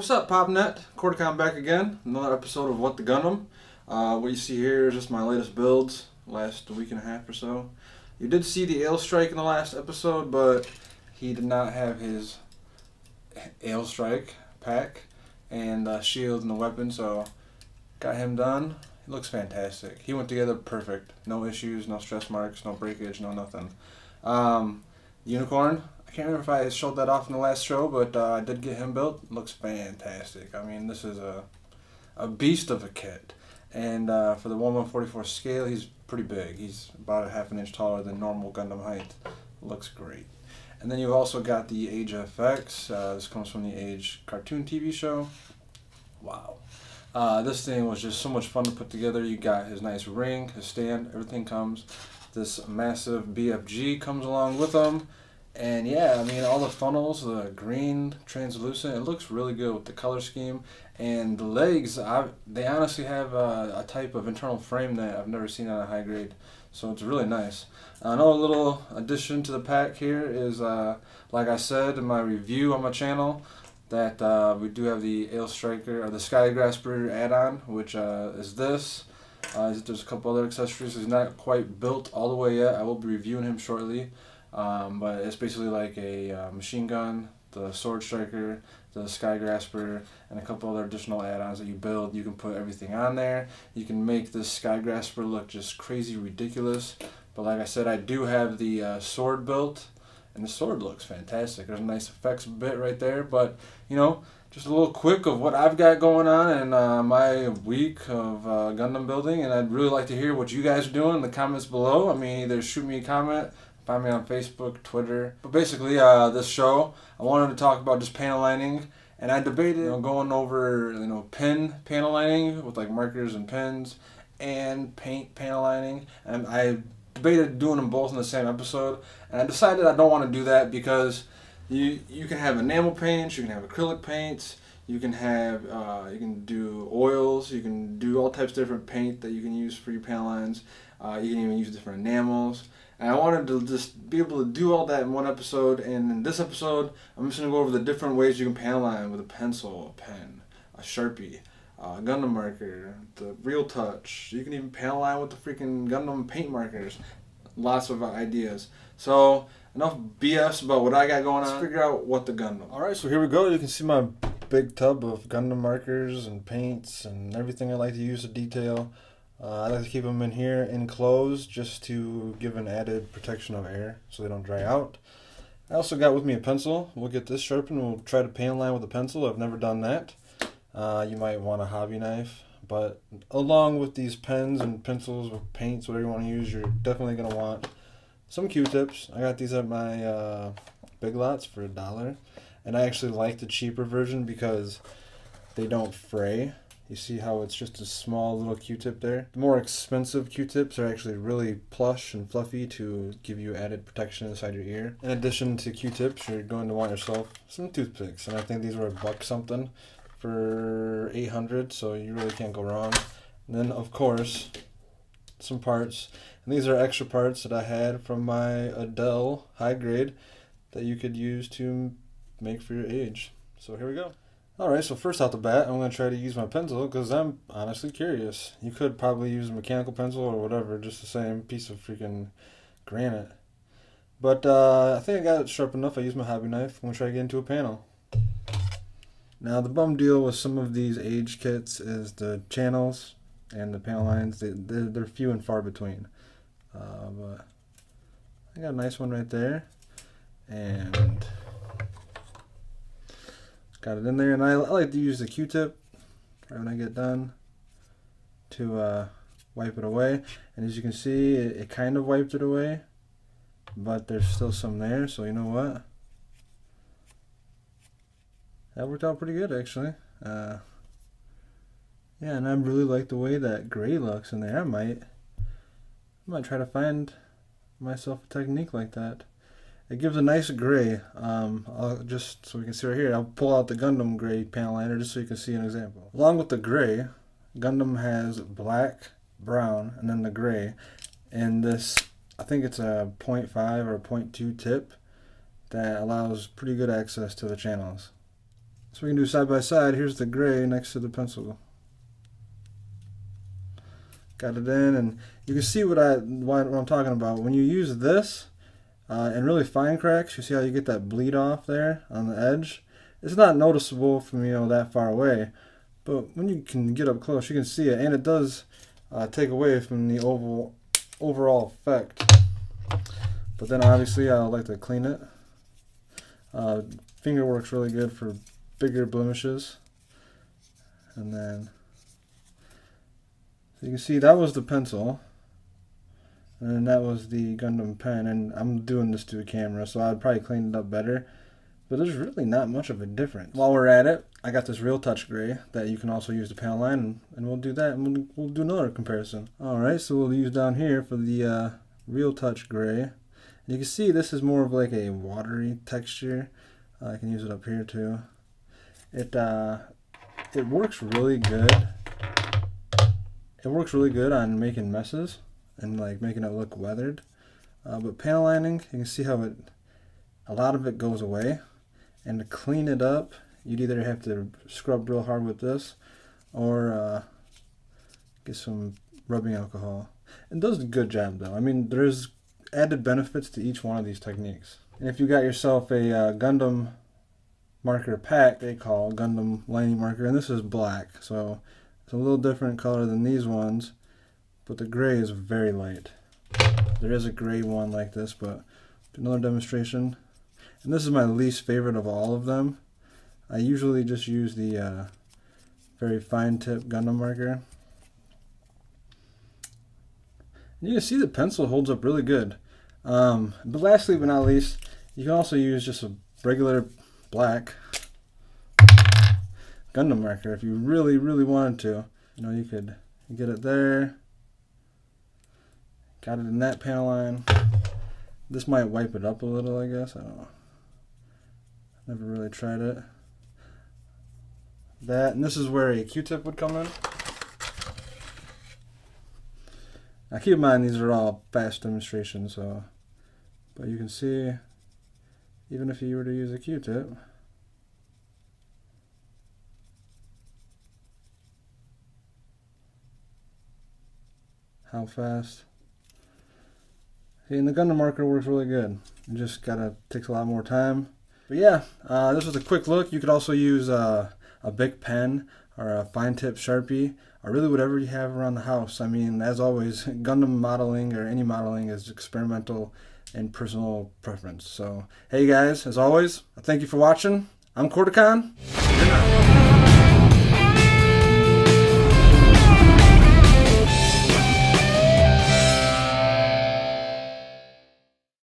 What's up, PopNet? Corticon back again. Another episode of What the Gundam. What you see here is just my latest builds, last week and a half or so. You did see the Ale Strike in the last episode, but he did not have his Ale Strike pack and shield and the weapon, so got him done. He looks fantastic. He went together perfect. No issues, no stress marks, no breakage, no nothing. Unicorn. I can't remember if I showed that off in the last show, but I did get him built. Looks fantastic. I mean, this is a beast of a kit. And for the 1/144 scale, he's pretty big. He's about a half an inch taller than normal Gundam height. Looks great. And then you've also got the Age FX. This comes from the Age cartoon TV show. Wow. This thing was just so much fun to put together. You got his nice ring, his stand, everything comes. This massive BFG comes along with him. And yeah, I mean, all the funnels, the green, translucent, it looks really good with the color scheme. And the legs, they honestly have a type of internal frame that I've never seen on a high grade. So it's really nice. Another little addition to the pack here is, like I said in my review on my channel, that we do have the Ale Striker, or the Sky Grasper add-on, which is this. There's a couple other accessories. He's not quite built all the way yet. I will be reviewing him shortly. But it's basically like a machine gun, the Sword Striker, the Sky Grasper, and a couple other additional add-ons that you build. You can put everything on there. You can make this Sky Grasper look just crazy ridiculous. But like I said, I do have the sword built, and the sword looks fantastic. There's a nice effects bit right there. But, you know, just a little quick of what I've got going on in my week of Gundam building. And I'd really like to hear what you guys are doing in the comments below. I mean, either shoot me a comment, find me on Facebook, Twitter. But basically, this show, I wanted to talk about just panel lining, and I debated, going over, pin panel lining with like markers and pins, and paint panel lining, and I debated doing them both in the same episode, and I decided I don't want to do that because you can have enamel paints, you can have acrylic paints, you can have you can do oils, you can do all types of different paint that you can use for your panel lines. You can even use different enamels. And I wanted to just be able to do all that in one episode. And in this episode, I'm just going to go over the different ways you can panel line with a pencil, a pen, a Sharpie, a Gundam marker, the Real Touch. You can even panel line with the freaking Gundam paint markers. Lots of ideas. So, enough BS about what I got going on. Let's figure out what the Gundam. Alright, so here we go. You can see my big tub of Gundam markers and paints and everything I like to use to detail. I like to keep them in here enclosed just to give an added protection of air so they don't dry out. I also got with me a pencil. We'll get this sharpened. We'll try to panel line with a pencil. I've never done that. You might want a hobby knife, but along with these pens and pencils or paints, whatever you want to use, you're definitely going to want some Q-tips. I got these at my Big Lots for $1, and I actually like the cheaper version because they don't fray. You see how it's just a small little Q-tip there? The more expensive Q-tips are actually really plush and fluffy to give you added protection inside your ear. In addition to Q-tips, you're going to want yourself some toothpicks. And I think these were $1 something for 800, so you really can't go wrong. And then, of course, some parts. And these are extra parts that I had from my Adele high grade that you could use to make for your age. So here we go. Alright, so first out the bat, I'm going to try to use my pencil because I'm honestly curious. You could probably use a mechanical pencil or whatever, just the same piece of freaking granite. But I think I got it sharp enough. I used my hobby knife. I'm going to try to get into a panel. Now the bum deal with some of these age kits is the channels and the panel lines. They're few and far between. But I got a nice one right there. And got it in there, and I like to use the Q-tip right when I get done to wipe it away. And as you can see, it kind of wiped it away, but there's still some there, so you know what? That worked out pretty good, actually. Yeah, and I really like the way that gray looks in there. I might try to find myself a technique like that. It gives a nice gray. I'll just so we can see right here, I'll pull out the Gundam gray panel liner just so you can see an example. Along with the gray, Gundam has black, brown, and then the gray. And this, I think it's a 0.5 or 0.2 tip that allows pretty good access to the channels. So we can do side by side. Here's the gray next to the pencil. Got it in, and you can see what I'm talking about. When you use this and really fine cracks, you see how you get that bleed off there on the edge. It's not noticeable from that far away, but when you can get up close, you can see it, and it does take away from the overall effect. But then obviously I like to clean it. Finger works really good for bigger blemishes. And then so you can see that was the pencil, and then that was the Gundam pen, and I'm doing this to a camera, so I'd probably clean it up better. But there's really not much of a difference. While we're at it, I got this Real Touch gray that you can also use to panel line, and we'll do that, and we'll do another comparison. Alright, so we'll use down here for the Real Touch gray. You can see this is more of like a watery texture. I can use it up here too. It works really good. It works really good on making messes and like making it look weathered. But panel lining, you can see how a lot of it goes away. And to clean it up, you'd either have to scrub real hard with this or get some rubbing alcohol. It does a good job though. I mean, there's added benefits to each one of these techniques. And if you got yourself a Gundam marker pack, they call Gundam lining marker, and this is black, so it's a little different color than these ones, but the gray is very light. There is a gray one like this, but another demonstration. And this is my least favorite of all of them. I usually just use the very fine tip Gundam marker. And you can see the pencil holds up really good. But lastly but not least, you can also use just a regular black Gundam marker if you really, really wanted to. You could get it there. Got it in that panel line. This might wipe it up a little, I guess. I don't know. Never really tried it. That, and this is where a Q-tip would come in. Now keep in mind these are all fast demonstrations, but you can see, even if you were to use a Q-tip, how fast. See, and the Gundam marker works really good. It just takes a lot more time. But yeah, this was a quick look. You could also use a big pen or a fine tip Sharpie, or really whatever you have around the house. I mean, as always, Gundam modeling or any modeling is experimental and personal preference. So, hey guys, as always, thank you for watching. I'm Corticon. Good night.